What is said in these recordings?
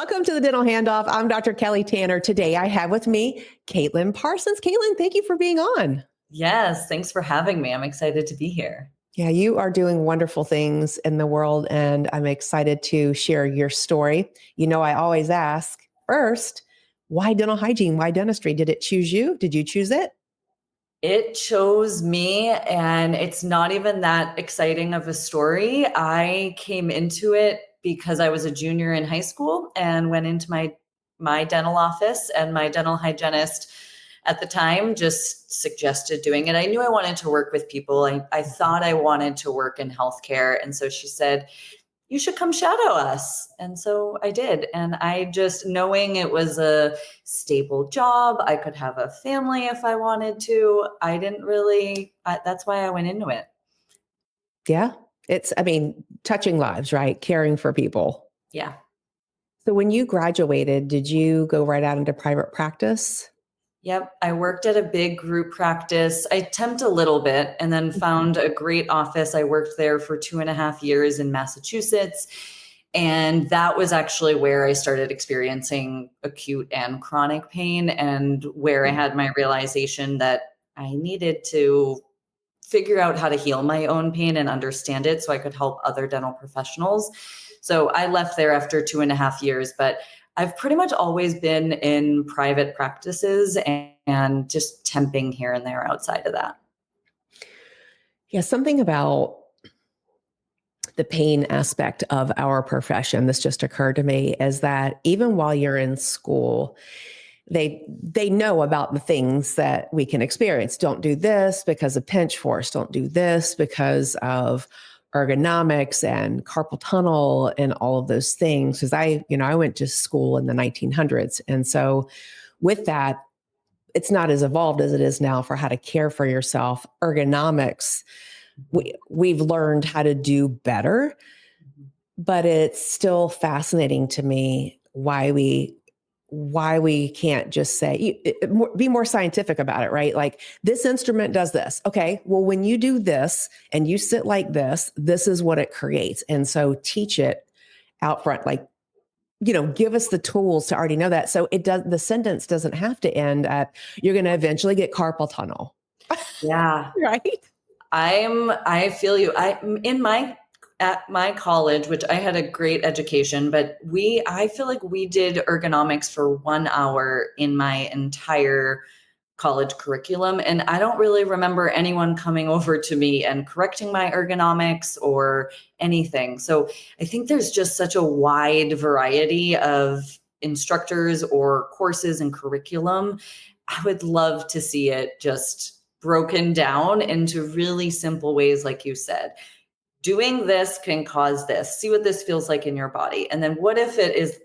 Welcome to the Dental Handoff. I'm Dr. Kelly Tanner. Today I have with me Caitlin Parsons. Caitlin, thank you for being on. Yes, thanks for having me. I'm excited to be here. Yeah, you are doing wonderful things in the world, and I'm excited to share your story. You know, I always ask first, why dental hygiene? Why dentistry? Did it choose you? Did you choose it? It chose me, and it's not even that exciting of a story. I came into it because I was a junior in high school and went into my dental office, and my dental hygienist at the time just suggested doing it. I knew I wanted to work with people. I thought I wanted to work in healthcare. And so she said, you should come shadow us. And so I did. And I just, knowing it was a stable job, I could have a family if I wanted to. That's why I went into it. Yeah, touching lives, right? Caring for people. Yeah. So when you graduated, did you go right out into private practice? Yep. I worked at a big group practice. I temped a little bit and then found a great office. I worked there for 2.5 years in Massachusetts. And that was actually where I started experiencing acute and chronic pain, and where I had my realization that I needed to figure out how to heal my own pain and understand it so I could help other dental professionals. So I left there after 2.5 years, but I've pretty much always been in private practices and just temping here and there outside of that. Yeah, something about the pain aspect of our profession, this just occurred to me, is that even while you're in school, they know about the things that we can experience. Don't do this because of pinch force. Don't do this because of ergonomics and carpal tunnel and all of those things. Because I went to school in the 1900s. And so with that, it's not as evolved as it is now for how to care for yourself. Ergonomics, we've learned how to do better, but it's still fascinating to me why we can't just say, be more scientific about it, right? Like, this instrument does this. Okay, well, when you do this and you sit like this is what it creates. And so teach it out front, like, give us the tools to already know that. So the sentence doesn't have to end at, you're going to eventually get carpal tunnel. Yeah. Right. I feel you. At my college, which I had a great education, but I feel like we did ergonomics for 1 hour in my entire college curriculum. And I don't really remember anyone coming over to me and correcting my ergonomics or anything. So I think there's just such a wide variety of instructors or courses and curriculum. I would love to see it just broken down into really simple ways, like you said. Doing this can cause this. See what this feels like in your body. And then what if it is,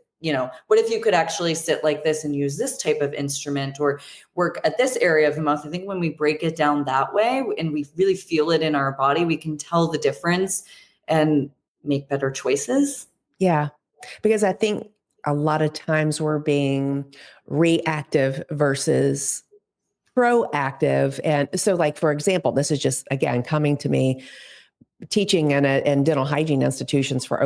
what if you could actually sit like this and use this type of instrument or work at this area of the mouth? I think when we break it down that way and we really feel it in our body, we can tell the difference and make better choices. Yeah, because I think a lot of times we're being reactive versus proactive. And so, like, for example, this is just, again, coming to me, teaching in dental hygiene institutions for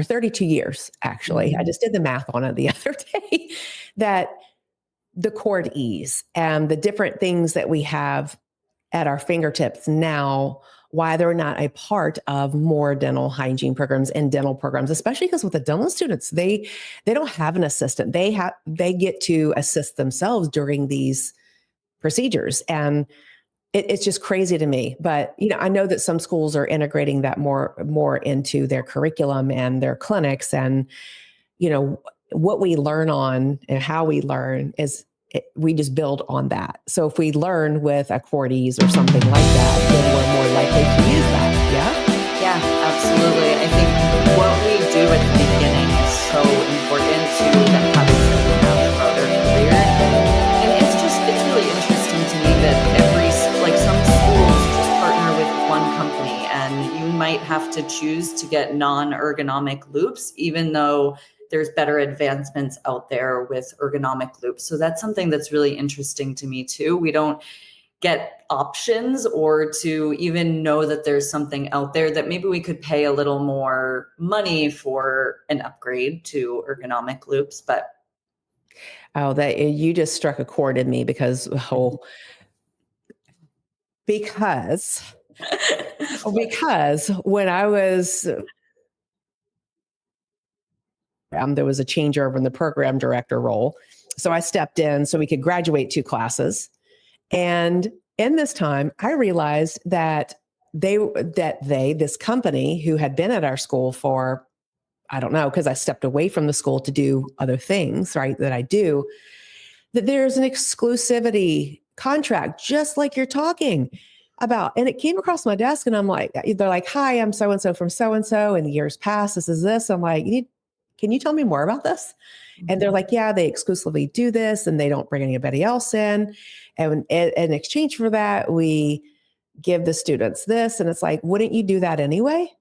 32 years, actually. I just did the math on it the other day, that the cord ease and the different things that we have at our fingertips now, why they're not a part of more dental hygiene programs and dental programs, especially because with the dental students, they don't have an assistant. They get to assist themselves during these procedures. And it's just crazy to me. But, I know that some schools are integrating that more into their curriculum and their clinics. And, what we learn on and how we learn we just build on that. So if we learn with a Cordes or something like that, then we're more likely to use that. Yeah? Yeah, absolutely. I think what we do at the beginning is so important to the habits that we have throughout our career. And it's really interesting to me that some schools just partner with one company, and you might have to choose to get non-ergonomic loops, even though there's better advancements out there with ergonomic loops. So that's something that's really interesting to me too. We don't get options, or to even know that there's something out there that maybe we could pay a little more money for an upgrade to ergonomic loops. But Oh, that you just struck a chord in me because because when I was there was a changeover in the program director role. So I stepped in so we could graduate 2 classes. And in this time, I realized that this company who had been at our school for, I don't know, because I stepped away from the school to do other things, right, that I do, that there's an exclusivity contract, just like you're talking about. And it came across my desk and I'm like, they're like, hi, I'm so-and-so from so-and-so. And years past, this is this. I'm like, can you tell me more about this? And they're like, yeah, they exclusively do this and they don't bring anybody else in. And in exchange for that, we give the students this. And it's like, wouldn't you do that anyway?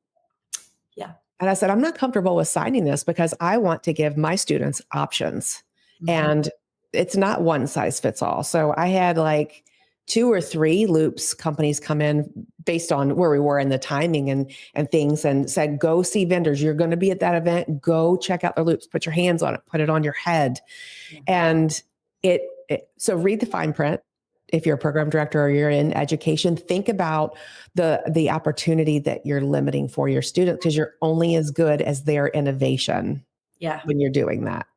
Yeah. And I said, I'm not comfortable with signing this because I want to give my students options. And it's not one size fits all. So I had like 2 or 3 loops companies come in based on where we were in the timing and things, and said, go see vendors. You're going to be at that event. Go check out the loops, put your hands on it, put it on your head. And so read the fine print. If you're a program director or you're in education, think about the opportunity that you're limiting for your students, because you're only as good as their innovation when you're doing that.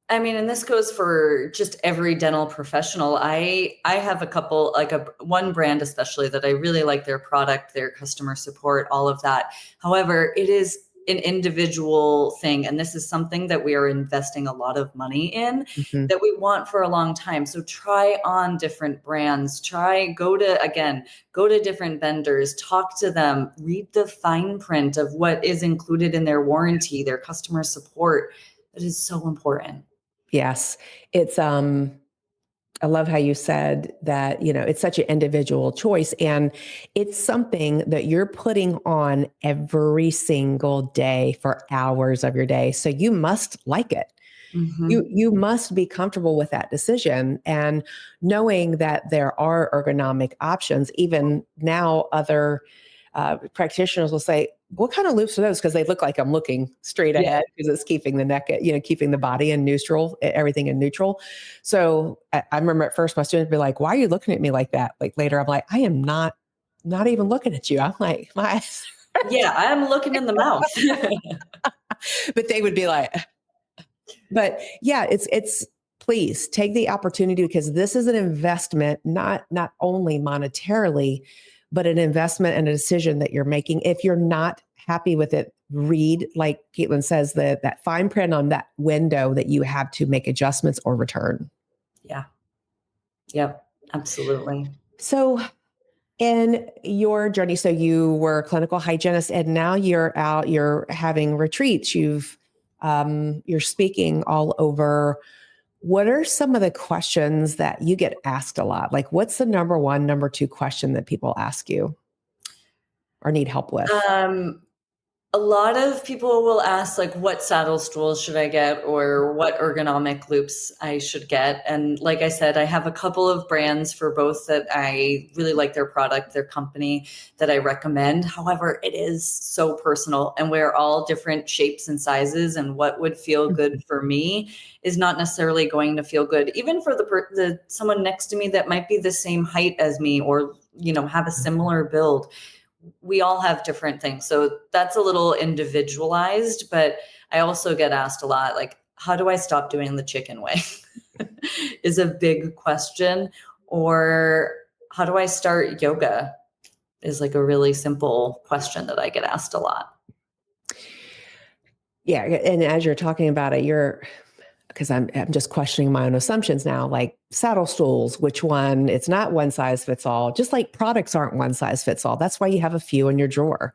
I mean, and this goes for just every dental professional. I have a couple, like one brand especially, that I really like their product, their customer support, all of that. However, it is an individual thing. And this is something that we are investing a lot of money in, that we want for a long time. So try on different brands, go to different vendors, talk to them, read the fine print of what is included in their warranty, their customer support. It is so important. Yes. It's, I love how you said that, it's such an individual choice, and it's something that you're putting on every single day for hours of your day. So you must like it. You must be comfortable with that decision, and knowing that there are ergonomic options. Even now, other practitioners will say, what kind of loops are those? Because they look like I'm looking straight ahead, because it's keeping the neck, keeping the body in neutral, everything in neutral. So I remember at first my students would be like, why are you looking at me like that? Like later, I'm like, I am not even looking at you. I'm like, my eyes. Yeah, I'm looking in the mouth. But they would be like, but yeah, it's please take the opportunity, because this is an investment, not only monetarily, but an investment and a decision that you're making. If you're not happy with it, read, like Caitlin says, that fine print on that window that you have to make adjustments or return. Yeah. Yep. Absolutely. So in your journey, so you were a clinical hygienist and now you're out, you're having retreats, you're speaking all over. What are some of the questions that you get asked a lot? Like, what's the number 1, number 2 question that people ask you or need help with? A lot of people will ask, like, what saddle stools should I get, or what ergonomic loops I should get. And like I said, I have a couple of brands for both that I really like their product, their company, that I recommend. However, it is so personal, and we're all different shapes and sizes, and what would feel good for me is not necessarily going to feel good, even for the someone next to me that might be the same height as me, or, have a similar build. We all have different things. So that's a little individualized, but I also get asked a lot, like, how do I stop doing the chicken way is a big question. Or how do I start yoga is like a really simple question that I get asked a lot. Yeah. And as you're talking about it, because I'm just questioning my own assumptions now, like saddle stools, which one? It's not one size fits all, just like products aren't one size fits all. That's why you have a few in your drawer.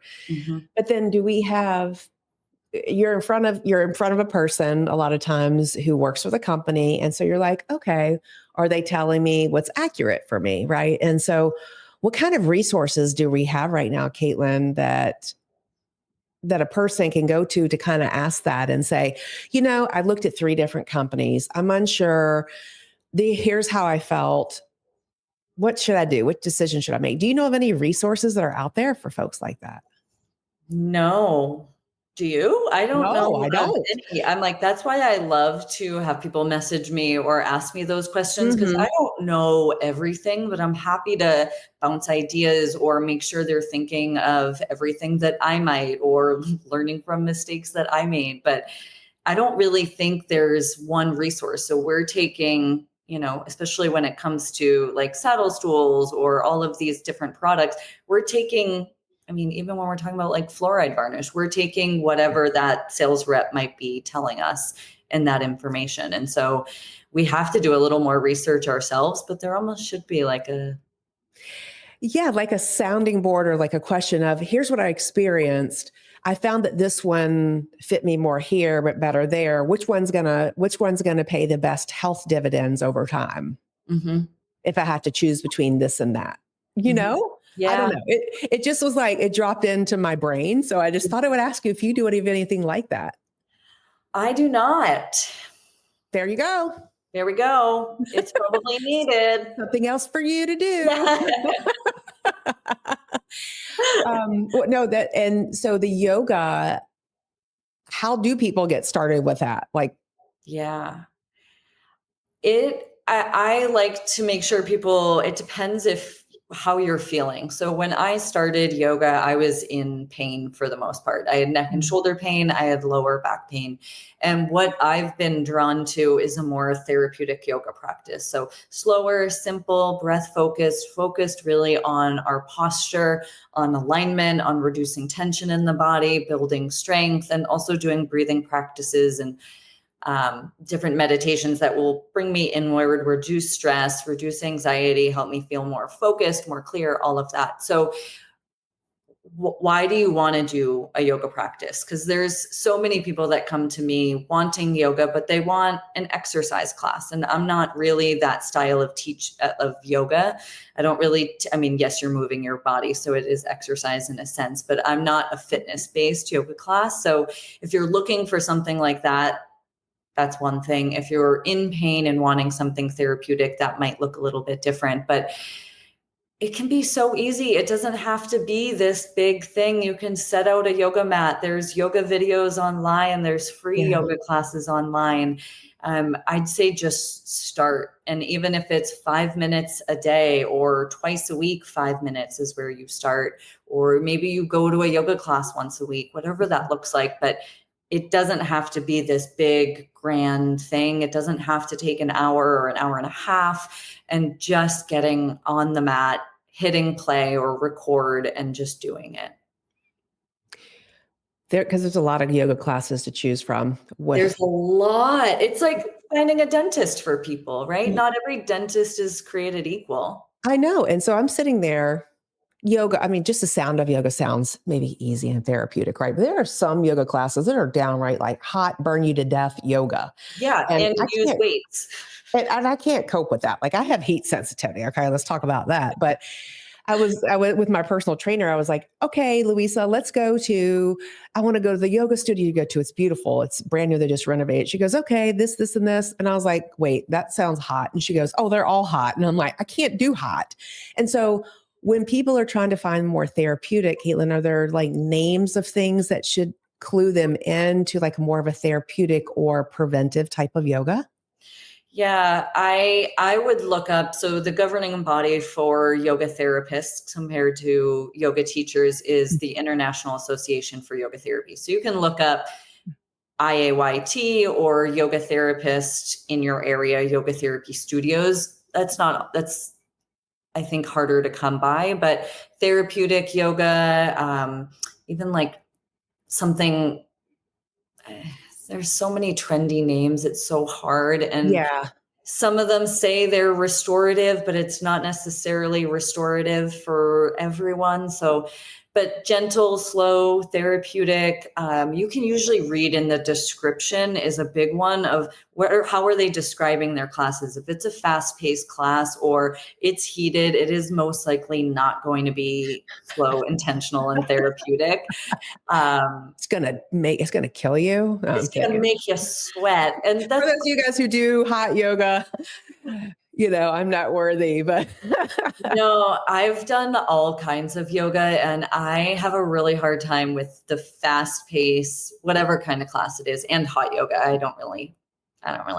But then you're in front of a person a lot of times who works with a company. And so you're like, okay, are they telling me what's accurate for me? Right. And so what kind of resources do we have right now, Caitlin, that a person can go to kind of ask that and say, I looked at 3 different companies. I'm unsure. Here's how I felt. what should I do? What decision should I make? Do you know of any resources that are out there for folks like that? No. Do you? I don't No, know I of don't. any. I'm like, that's why I love to have people message me or ask me those questions because Mm-hmm. I don't know everything, but I'm happy to bounce ideas or make sure they're thinking of everything that I might or learning from mistakes that I made. But I don't really think there's one resource. So we're taking, especially when it comes to like saddle stools or all of these different products, we're taking, I mean, even when we're talking about like fluoride varnish, we're taking whatever that sales rep might be telling us in that information. And so we have to do a little more research ourselves, but there almost should be like Yeah, like a sounding board or like a question of here's what I experienced. I found that this one fit me more here, but better there. Which one's gonna pay the best health dividends over time Mhm, if I have to choose between this and that? You mhm. know? I don't Yeah, know. It just was like it dropped into my brain. So I just thought I would ask you if you do anything like that. I do not. There you go. There we go. It's probably needed. Something else for you to do. No, that and so the yoga, how do people get started with that? Like, Yeah. I like to make sure people, it depends if how you're feeling. So when I started yoga, I was in pain for the most part. I had neck and shoulder pain, I had lower back pain. And what I've been drawn to is a more therapeutic yoga practice. So slower, simple, breath focused really on our posture, on alignment, on reducing tension in the body, building strength, and also doing breathing practices and different meditations that will bring me inward, reduce stress, reduce anxiety, help me feel more focused, more clear, all of that. So, why do you want to do a yoga practice? Because there's so many people that come to me wanting yoga, but they want an exercise class, and I'm not really that style of yoga. I don't really. I mean, yes, you're moving your body, so it is exercise in a sense, but I'm not a fitness based yoga class. So, if you're looking for something like that, that's one thing. If you're in pain and wanting something therapeutic, that might look a little bit different, but it can be so easy. It doesn't have to be this big thing. You can set out a yoga mat. There's yoga videos online. There's free yeah. yoga classes online. I'd say just start. And even if it's 5 minutes a day or twice a week, 5 minutes is where you start. Or maybe you go to a yoga class once a week, whatever that looks like. But it doesn't have to be this big, grand thing. It doesn't have to take an hour or an hour and a half. And just getting on the mat, hitting play or record and just doing it. Because there's a lot of yoga classes to choose from. There's a lot. It's like finding a dentist for people, right? Not every dentist is created equal. I know. And so I'm sitting there, yoga. I mean, just the sound of yoga sounds maybe easy and therapeutic, right? But there are some yoga classes that are downright like hot, burn you to death yoga. Yeah, And and I use can't weights. and I can't cope with that. Like I have heat sensitivity. Okay, let's talk about that. But I went with my personal trainer. I was like, okay, Louisa, I want to go to the yoga studio you go to. It's beautiful. It's brand new. They just renovated. She goes, okay, this, and this. And I was like, wait, that sounds hot. And she goes, oh, they're all hot. And I'm like, I can't do hot. And so when people are trying to find more therapeutic, Caitlin, are there like names of things that should clue them into like more of a therapeutic or preventive type of yoga? Yeah, I would look up, so the governing body for yoga therapists compared to yoga teachers is the International Association for Yoga Therapy. So you can look up IAYT or yoga therapist in your area, yoga therapy studios. That's I think harder to come by, but therapeutic yoga, even like something, there's so many trendy names. It's so hard. And Yeah. some of them say they're restorative, but it's not necessarily restorative for everyone. So, but gentle, slow, therapeutic. You can usually read in the description is a big one of how are they describing their classes. If it's a fast-paced class or it's heated, it is most likely not going to be slow, intentional, and therapeutic. It's gonna kill you. No, I'm It's going to kidding. make you sweat, and For that's those of you guys who do hot yoga, I'm not worthy, but No, I've done all kinds of yoga and I have a really hard time with the fast pace, whatever kind of class it is, and hot yoga. I don't really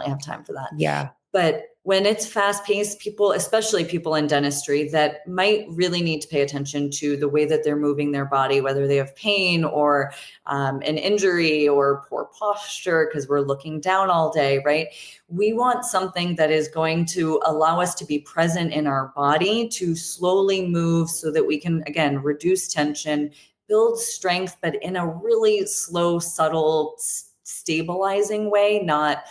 have time for that. yeah. But when it's fast paced, people, especially people in dentistry that might really need to pay attention to the way that they're moving their body, whether they have pain or an injury or poor posture because we're looking down all day, right? We want something that is going to allow us to be present in our body to slowly move so that we can, again, reduce tension, build strength, but in a really slow, subtle, stabilizing way, not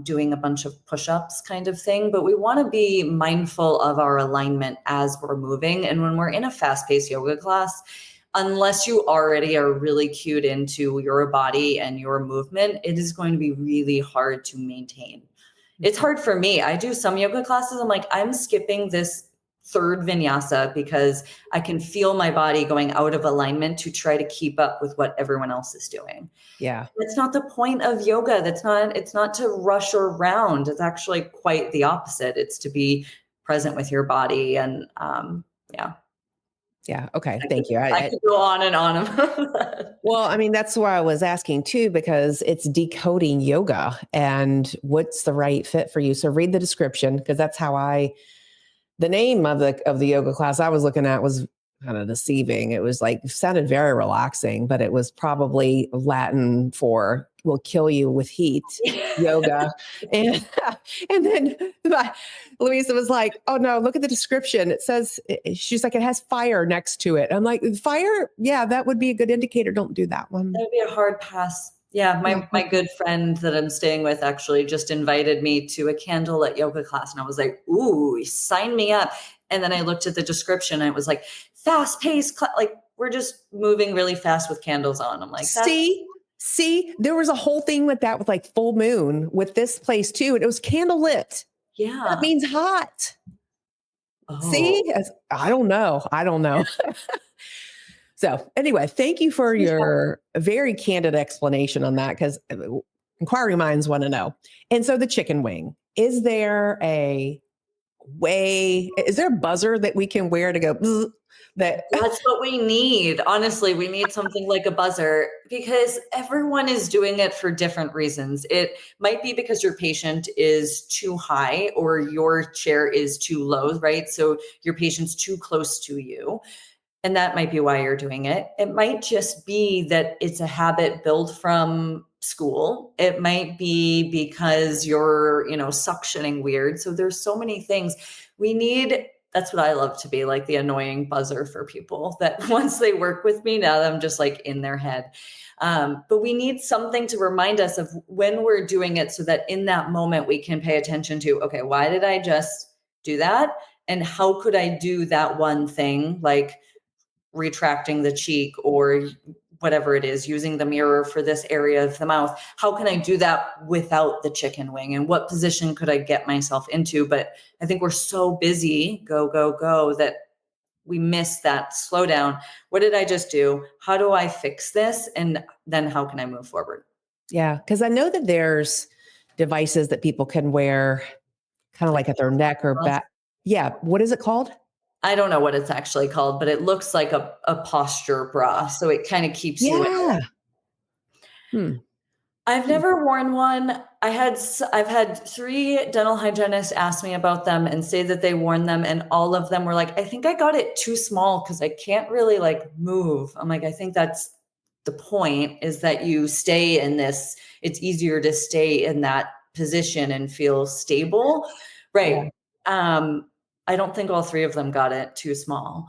doing a bunch of push-ups kind of thing. But we want to be mindful of our alignment as we're moving. And when we're in a fast-paced yoga class, unless you already are really cued into your body and your movement, it is going to be really hard to maintain. It's hard for me. I do some yoga classes. I'm like, I'm skipping this third vinyasa because I can feel my body going out of alignment to try to keep up with what everyone else is doing. Yeah. That's not the point of yoga. It's not to rush around. It's actually quite the opposite. It's to be present with your body. And yeah, Yeah. Okay. I could, Thank you. I could go on and on about that. Well, I mean, that's why I was asking too, because it's decoding yoga and what's the right fit for you. So read the description because that's how the name of the yoga class I was looking at was kind of deceiving. It was like sounded very relaxing, but it was probably Latin for "will kill you with heat" yoga. And and then Louisa was like, "Oh no, look at the description. It says she's like it has fire next to it." I'm like, "Fire? Yeah, that would be a good indicator. Don't do that one." That would be a hard pass. Yeah, Yeah. my good friend that I'm staying with actually just invited me to a candlelit yoga class, and I was like, "Ooh, sign me up!" And then I looked at the description, and it was like fast paced, like we're just moving really fast with candles on. I'm like, "That's See, there was a whole thing with that with like full moon with this place too, and it was candle lit. That yeah." means hot. Oh, See, I don't know. I don't know. So anyway, thank you for your very candid explanation on that because inquiring minds want to know. And so the chicken wing, is there a way, is there a buzzer that we can wear to go "Bzz," that that's what we need. Honestly, we need something like a buzzer because everyone is doing it for different reasons. It might be because your patient is too high or your chair is too low, right? So your patient's too close to you. And that might be why you're doing it. It might just be that it's a habit built from school. It might be because you're, suctioning weird. So there's so many things we need. That's what I love to be like the annoying buzzer for people that once they work with me, now that I'm just like in their head. But we need something to remind us of when we're doing it so that in that moment we can pay attention to, okay, why did I just do that? And how could I do that one thing? Like, retracting the cheek or whatever it is, using the mirror for this area of the mouth. How can I do that without the chicken wing? And what position could I get myself into? But I think we're so busy, go, go, go, that we miss that slowdown. What did I just do? How do I fix this? And then how can I move forward? yeah, because I know that there's devices that people can wear kind of Like, like at their neck or back. Yeah. What is it called? I don't know what it's actually called, but it looks like a posture bra. So it kind of keeps you in. Yeah. Hmm. I've Hmm. never worn one. I've had 3 dental hygienists ask me about them and say that they worn them, and all of them were like, "I think I got it too small because I can't really like move." I'm like, "I think that's the point, is that you stay in this. It's easier to stay in that position and feel stable." Yeah. Right. I don't think all 3 of them got it too small.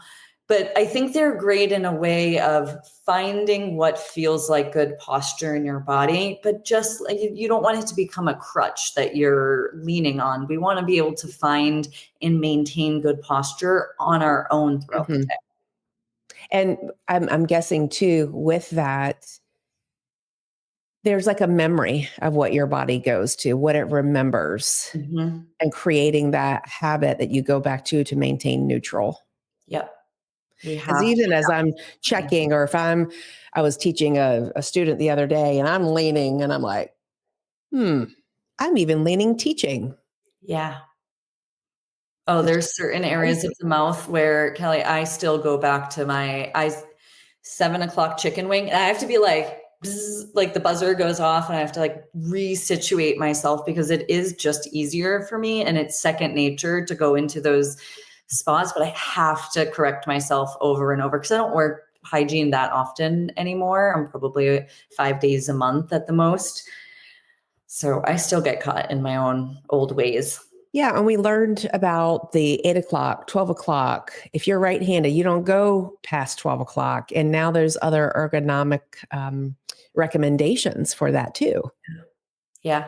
But I think they're great in a way of finding what feels like good posture in your body, but just like you don't want it to become a crutch that you're leaning on. We want to be able to find and maintain good posture on our own throughout the Mhm. day. And I'm guessing too with that, there's like a memory of what your body goes to, what it remembers, Mhm. and creating that habit that you go back to maintain neutral. Yep. We Because have even as I'm to. checking, or if I was teaching a student the other day and I'm leaning and I'm like, I'm even leaning teaching. Yeah. Oh, there's certain areas of the mouth where, Kelly, I still go back to my 7 o'clock chicken wing. And I have to be like, bzz, like the buzzer goes off and I have to like resituate myself because it is just easier for me. And it's second nature to go into those spots, but I have to correct myself over and over because I don't work hygiene that often anymore. I'm probably 5 days a month at the most. So I still get caught in my own old ways. Yeah. And we learned about the 8 o'clock, 12 o'clock. If you're right handed, you don't go past 12 o'clock. And now there's other ergonomic recommendations for that too. Yeah.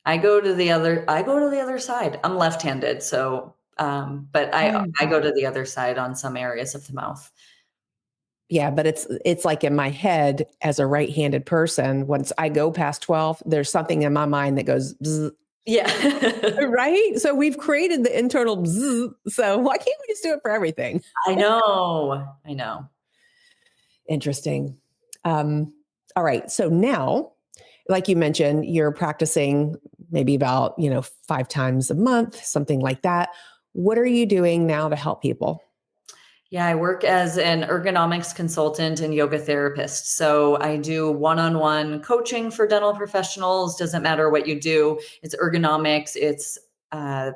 I go to the other side. I'm left-handed, so but I go to the other side on some areas of the mouth. Yeah, but it's like in my head as a right-handed person, once I go past 12, there's something in my mind that goes bzz, Yeah. right? So we've created the internal bzz, so why can't we just do it for everything? I know. I know. Interesting. All right. So now, like you mentioned, you're practicing maybe about, 5 times a month, something like that. What are you doing now to help people? Yeah, I work as an ergonomics consultant and yoga therapist. So I do one-on-one coaching for dental professionals. Doesn't matter what you do. It's ergonomics, it's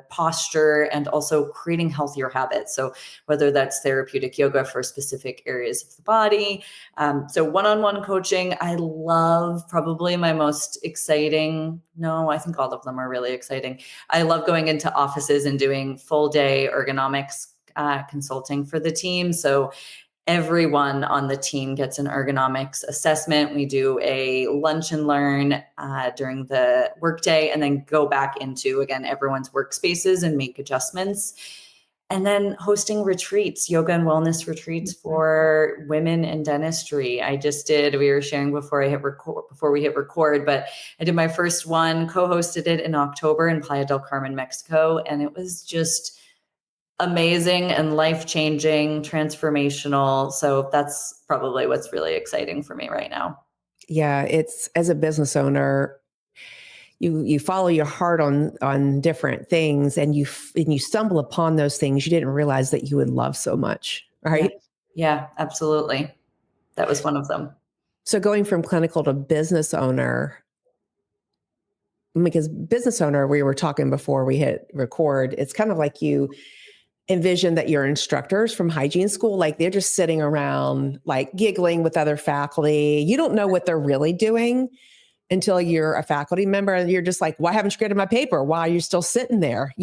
posture, and also creating healthier habits. So whether that's therapeutic yoga for specific areas of the body. So one-on-one coaching, I love probably my most exciting. No, I think all of them are really exciting. I love going into offices and doing full day ergonomics consulting for the team. So everyone on the team gets an ergonomics assessment. We do a lunch and learn during the workday and then go back into, again, everyone's workspaces and make adjustments. And then hosting retreats, yoga and wellness retreats for women in dentistry. We were sharing before we hit record, but I did my first one, co-hosted it in October in Playa del Carmen, Mexico. And it was just amazing and life-changing, transformational. So that's probably what's really exciting for me right now. Yeah, it's as a business owner, you follow your heart on different things, and you stumble upon those things you didn't realize that you would love so much, Yeah. right? Yeah, absolutely. That was one of them. So going from clinical to business owner, because business owner, we were talking before we hit record, it's kind of like you envision that your instructors from hygiene school, like they're just sitting around, like giggling with other faculty. You don't know what they're really doing until you're a faculty member and you're just like, why haven't you graded my paper? Why are you still sitting there?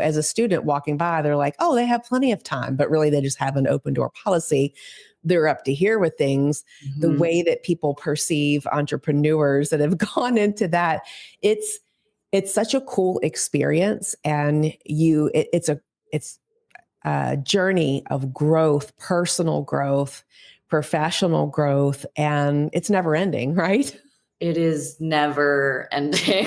As a student walking by, they're like, oh, they have plenty of time, but really they just have an open door policy. They're up to here with things. The Mhm. way that people perceive entrepreneurs that have gone into that, it's such a cool experience. And it's a journey of growth, personal growth, professional growth, and it's never ending, right? It is never ending.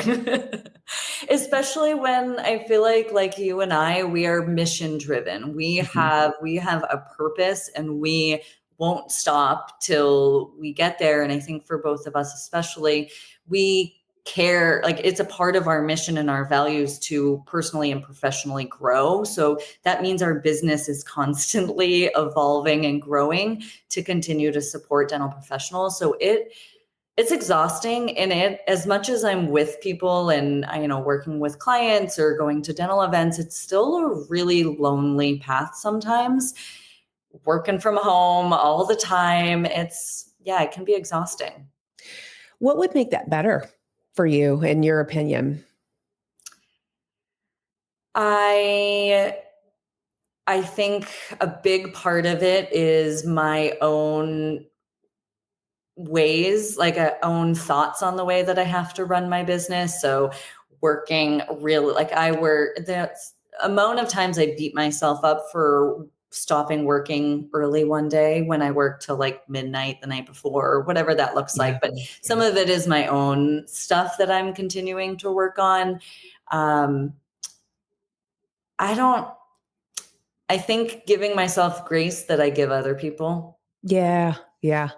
Especially when I feel like you and I, we are mission driven. Mhm. We have a purpose and we won't stop till we get there. And I think for both of us, especially, we care, like it's a part of our mission and our values to personally and professionally grow. So that means our business is constantly evolving and growing to continue to support dental professionals. So it's exhausting, and it, as much as I'm with people and working with clients or going to dental events, it's still a really lonely path sometimes. Working from home all the time, it can be exhausting. What would make that better for you, in your opinion? I I think a big part of it is my own ways, like own thoughts on the way that I have to run my business. So working really, like that's amount of times I beat myself up for stopping working early one day when I worked till like midnight the night before or whatever that looks Yeah. like. But some of it is my own stuff that I'm continuing to work on. Um, I don't, I think giving myself grace that I give other people. Yeah. Yeah.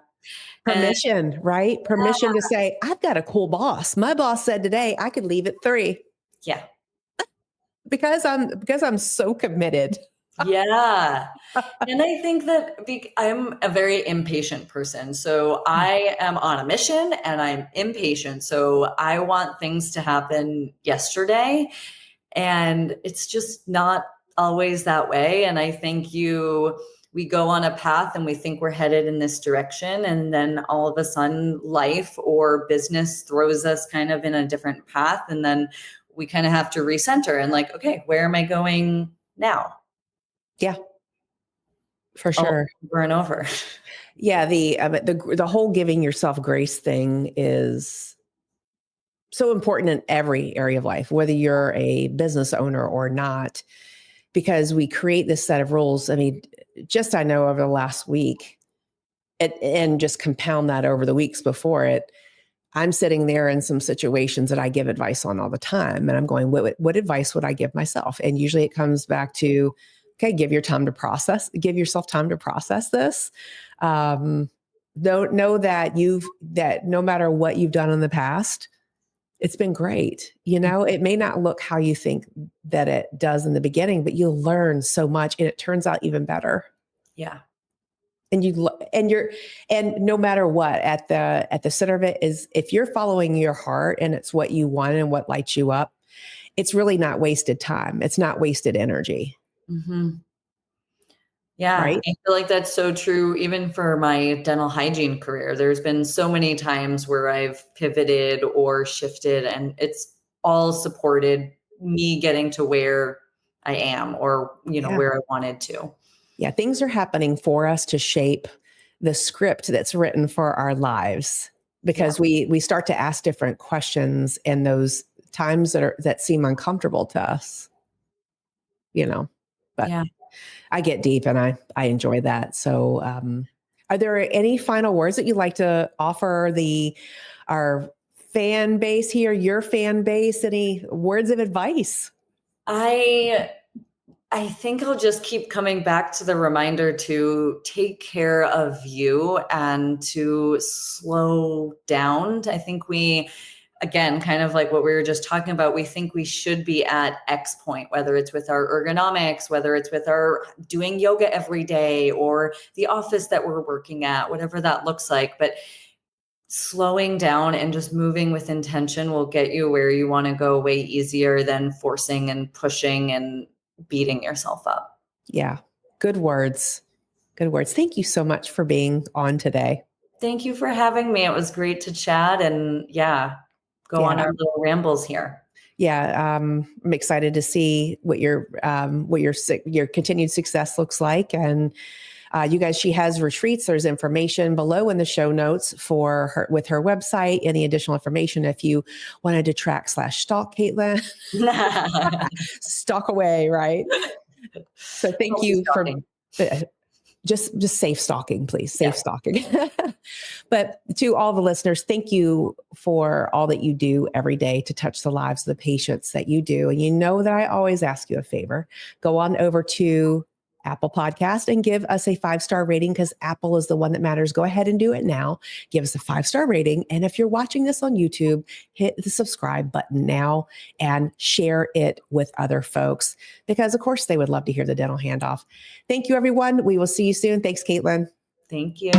And Permission, right? Permission to say, I've got a cool boss. My boss said today I could leave at 3. yeah, because I'm so committed. Yeah. And I think that I'm a very impatient person. So I am on a mission and I'm impatient. So I want things to happen yesterday. And it's just not always that way. And I think we go on a path and we think we're headed in this direction. And then all of a sudden, life or business throws us kind of in a different path. And then we kind of have to recenter and like, okay, where am I going now? Yeah, for All sure. over and over. Yeah, the whole giving yourself grace thing is so important in every area of life, whether you're a business owner or not, because we create this set of rules. I mean, just I know over the last week, and just compound that over the weeks before it, I'm sitting there in some situations that I give advice on all the time. And I'm going, what advice would I give myself? And usually it comes back to, okay, give yourself time to process this. Don't know that that no matter what you've done in the past, it's been great. It may not look how you think that it does in the beginning, but you'll learn so much and it turns out even better. Yeah. And no matter what, at the center of it is, if you're following your heart and it's what you want and what lights you up, it's really not wasted time. It's not wasted energy. Mm-hmm. Yeah, Right. I feel like that's so true even for my dental hygiene career. There's been so many times where I've pivoted or shifted, and it's all supported me getting to where I am or, Yeah. where I wanted to. Yeah. Things are happening for us to shape the script that's written for our lives, because we start to ask different questions in those times that seem uncomfortable to us, but Yeah. I get deep and I enjoy that. So, are there any final words that you'd like to offer our fan base here, your fan base? Any words of advice? I think I'll just keep coming back to the reminder to take care of you and to slow down. I think again, kind of like what we were just talking about, we think we should be at X point, whether it's with our ergonomics, whether it's with our doing yoga every day or the office that we're working at, whatever that looks like. But slowing down and just moving with intention will get you where you want to go way easier than forcing and pushing and beating yourself up. Yeah. Good words. Good words. Thank you so much for being on today. Thank you for having me. It was great to chat and go on Yeah. our little rambles here. Yeah. I'm excited to see what your continued success looks like. And you guys, she has retreats. There's information below in the show notes for her with her website. Any additional information if you wanted to /stalk Caitlin, stalk away, right? So thank you for just safe stalking, please. Safe stalking. But to all the listeners, thank you for all that you do every day to touch the lives of the patients that you do. And you know that I always ask you a favor. Go on over to Apple Podcast and give us a 5-star rating, because Apple is the one that matters. Go ahead and do it now. Give us a 5-star rating. And if you're watching this on YouTube, hit the subscribe button now and share it with other folks, because of course they would love to hear the dental handoff. Thank you, everyone. We will see you soon. Thanks, Caitlin. Thank you.